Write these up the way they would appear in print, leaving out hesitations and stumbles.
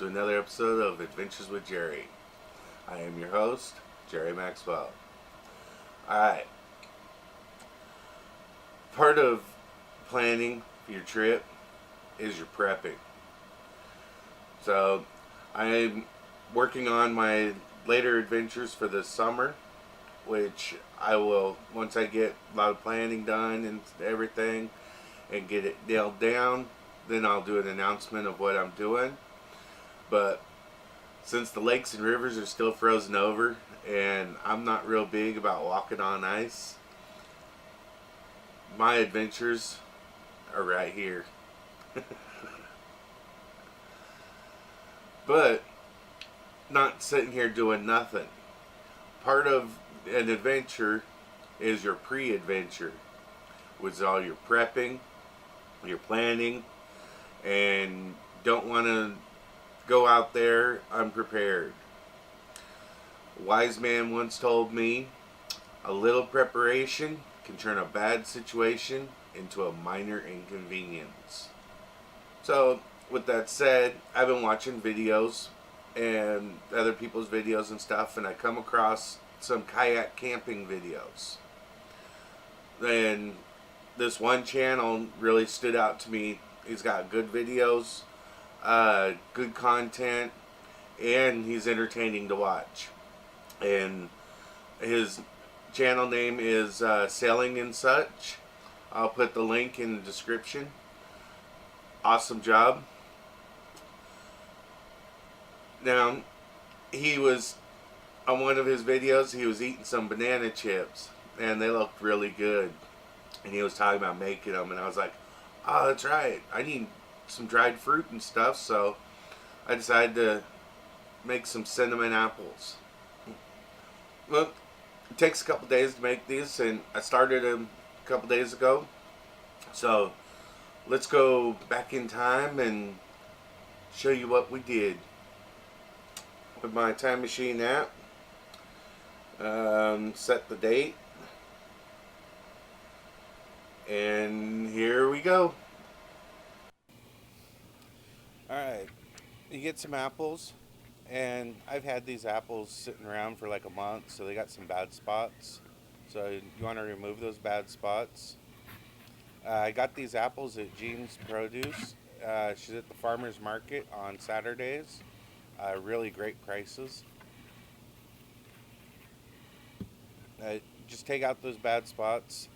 to another episode of Adventures with Jerry. I am your host, Jerry Maxwell. Alright, part of planning your trip is your prepping. So, I'm working on my later adventures for this summer, which I will, once I get a lot of planning done and everything and get it nailed down, then I'll do an announcement of what I'm doing. But since the lakes and rivers are still frozen over and I'm not real big about walking on ice, my adventures are right here. But not sitting here doing nothing. Part of an adventure is your pre-adventure, which is all your prepping, your planning, and don't want to go out there unprepared. A wise man once told me, a little preparation can turn a bad situation into a minor inconvenience. So, with that said, I've been watching videos and other people's videos and stuff, and I come across some kayak camping videos. And this one channel really stood out to me. He's got good videos, good content, and he's entertaining to watch. And his channel name is Sailing and Such. I'll put the link in the description. Awesome job. Now, he was, on one of his videos, he was eating some banana chips, and they looked really good. And he was talking about making them, and I was like, oh, that's right, I need some dried fruit and stuff, so I decided to make some cinnamon apples. Well, it takes a couple days to make these, and I started them a couple days ago. So let's go back in time and show you what we did. With my time machine app, set the date, and here we go. Alright, you get some apples, and I've had these apples sitting around for like a month, so they got some bad spots. So you want to remove those bad spots. I got these apples at Jean's Produce. She's at the farmer's market on Saturdays. Really great prices. Just take out those bad spots.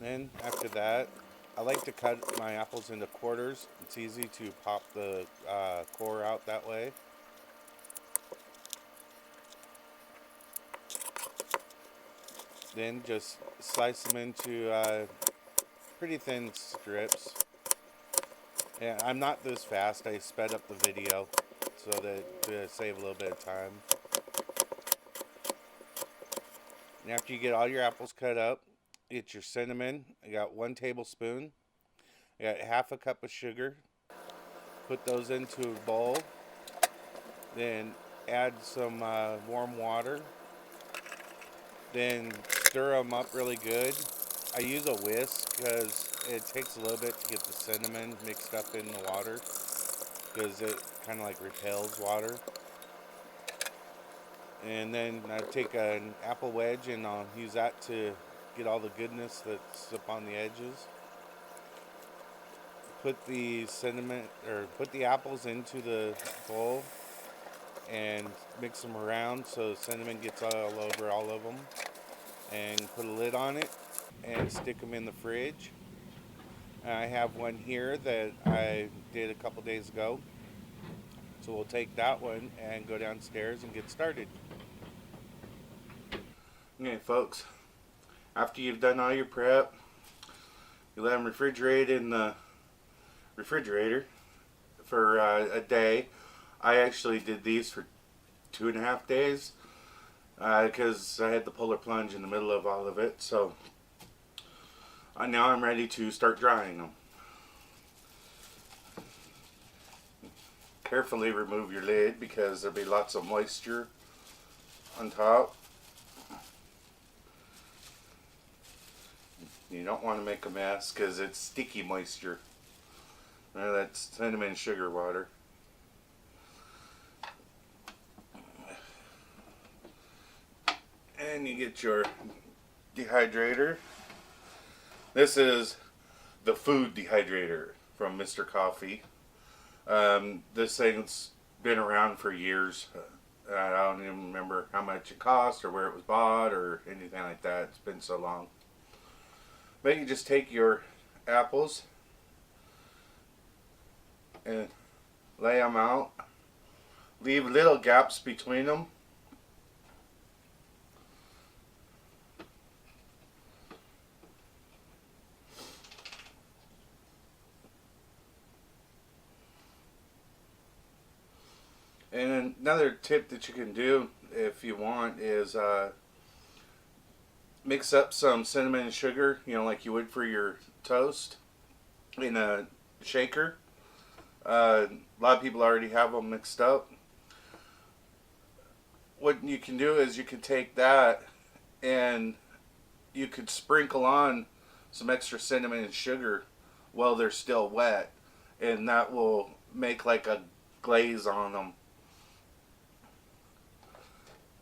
Then after that, I like to cut my apples into quarters. It's easy to pop the core out that way. Then just slice them into pretty thin strips. And I'm not this fast. I sped up the video so that to save a little bit of time. And after you get all your apples cut up, get your cinnamon. I got 1 tablespoon. I got half a cup of sugar. Put those into a bowl. Then add some warm water. Then stir them up really good. I use a whisk because it takes a little bit to get the cinnamon mixed up in the water, because it kind of like repels water. And then I take an apple wedge and I'll use that to get all the goodness that's up on the edges. Put the cinnamon, or put the apples into the bowl and mix them around so cinnamon gets all over all of them. And put a lid on it and stick them in the fridge. I have one here that I did a couple days ago. So we'll take that one and go downstairs and get started. Okay, folks. After you've done all your prep, You let them refrigerate in the refrigerator for a day. I actually did these for 2.5 days because I had the polar plunge in the middle of all of it. So now I'm ready to start drying them. Carefully remove your lid because there'll be lots of moisture on top. You don't want to make a mess because it's sticky moisture. That's cinnamon sugar water. And you get your dehydrator. This is the food dehydrator from Mr. Coffee. This thing's been around for years. I don't even remember how much it cost or where it was bought or anything like that. It's been so long. But you just take your apples and lay them out. Leave little gaps between them. And another tip that you can do if you want is mix up some cinnamon and sugar, like you would for your toast, in a shaker. A lot of people already have them mixed up. What you can do is you can take that and you could sprinkle on some extra cinnamon and sugar while they're still wet, and that will make like a glaze on them.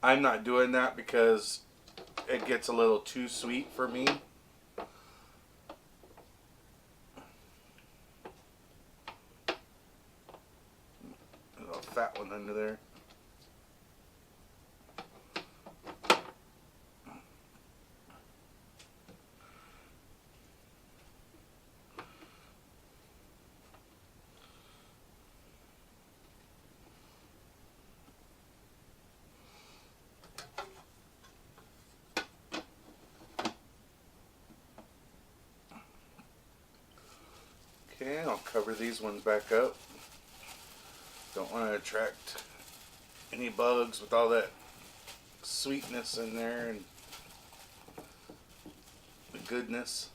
I'm not doing that because it gets a little too sweet for me. A little fat one under there. Okay, I'll cover these ones back up. Don't want to attract any bugs with all that sweetness in there and the goodness.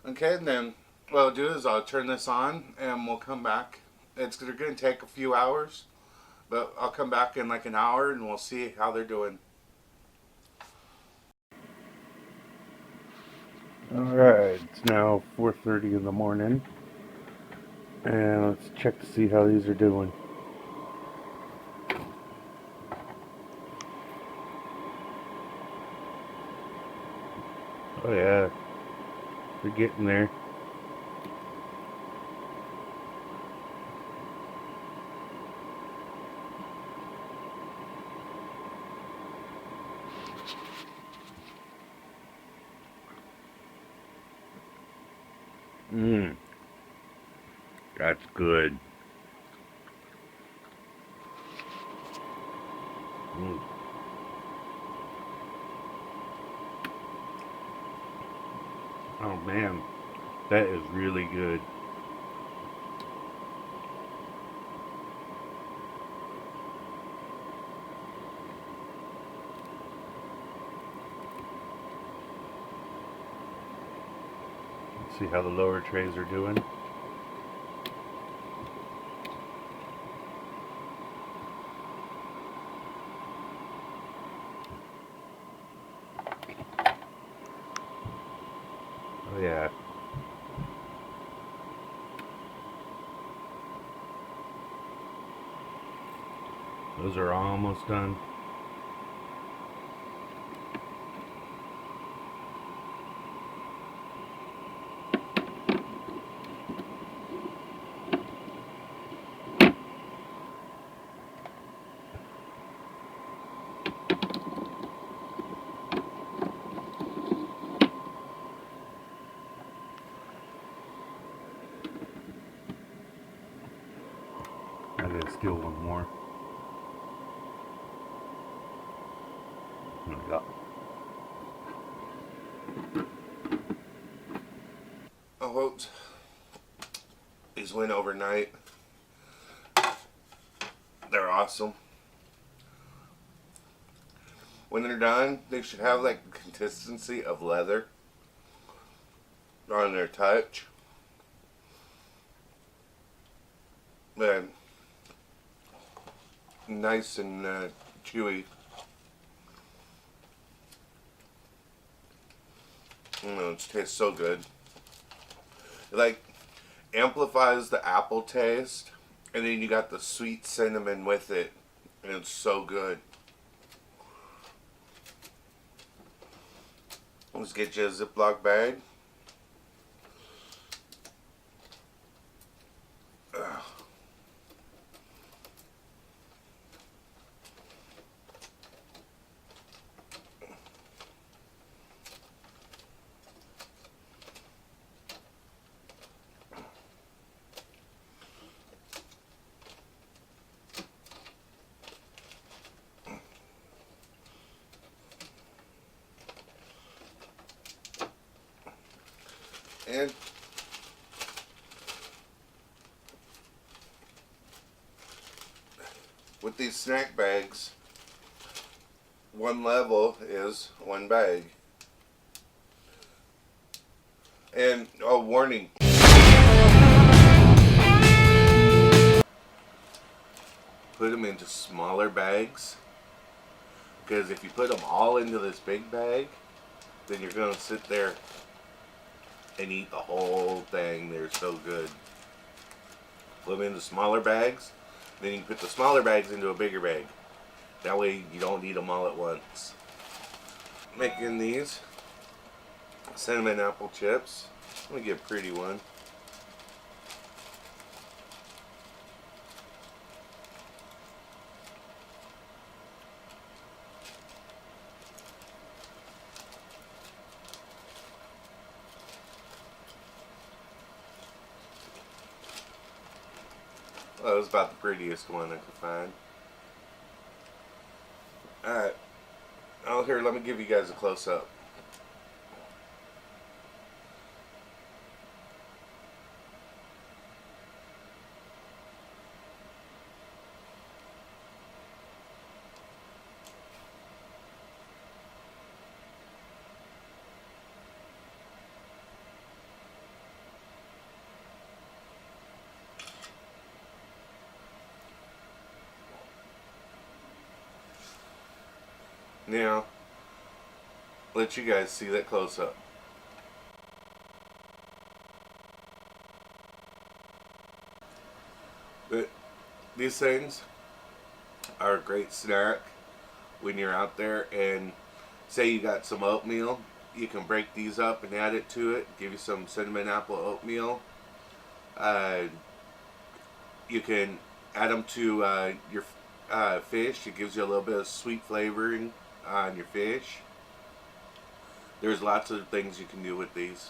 Okay, and then what I'll do is I'll turn this on and we'll come back. It's going to take a few hours, but I'll come back in like an hour and we'll see how they're doing. Alright, it's now 4:30 in the morning, and let's check to see how these are doing. Oh yeah, they're getting there. That's good. Oh man, that is really good. Let's see how the lower trays are doing. Oh yeah. Those are almost done. Yeah. Oh, folks, these went overnight. They're awesome. When they're done, they should have like the consistency of leather on their touch. And nice and chewy. It tastes so good. It like amplifies the apple taste, and then you got the sweet cinnamon with it, and it's so good. Let's get you a Ziploc bag. And with these snack bags, one level is one bag. And oh, warning. Put them into smaller bags, because if you put them all into this big bag, then you're going to sit there and eat the whole thing. They're so good. Put them into smaller bags, then you can put the smaller bags into a bigger bag. That way you don't eat them all at once. Making these cinnamon apple chips. Let me get a pretty one. Well, that was about the prettiest one I could find. Alright. Oh, here, let me give you guys a close-up. Now, let you guys see that close-up. But these things are a great snack when you're out there, and say you got some oatmeal, you can break these up and add it to it, give you some cinnamon apple oatmeal. You can add them to your fish. It gives you a little bit of sweet flavoring on your fish. There's lots of things you can do with these.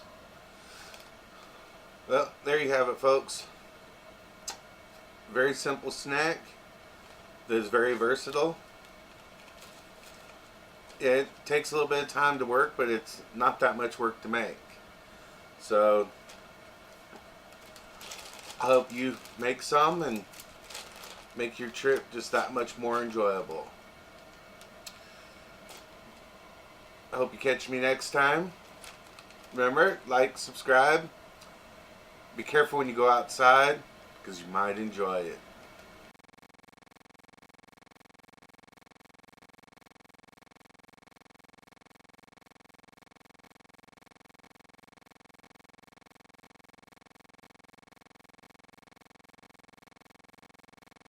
Well, there you have it, folks. Very simple snack that is very versatile. It takes a little bit of time to work, but it's not that much work to make. So I hope you make some and make your trip just that much more enjoyable. I hope you catch me next time. Remember, like, subscribe. Be careful when you go outside, because you might enjoy it.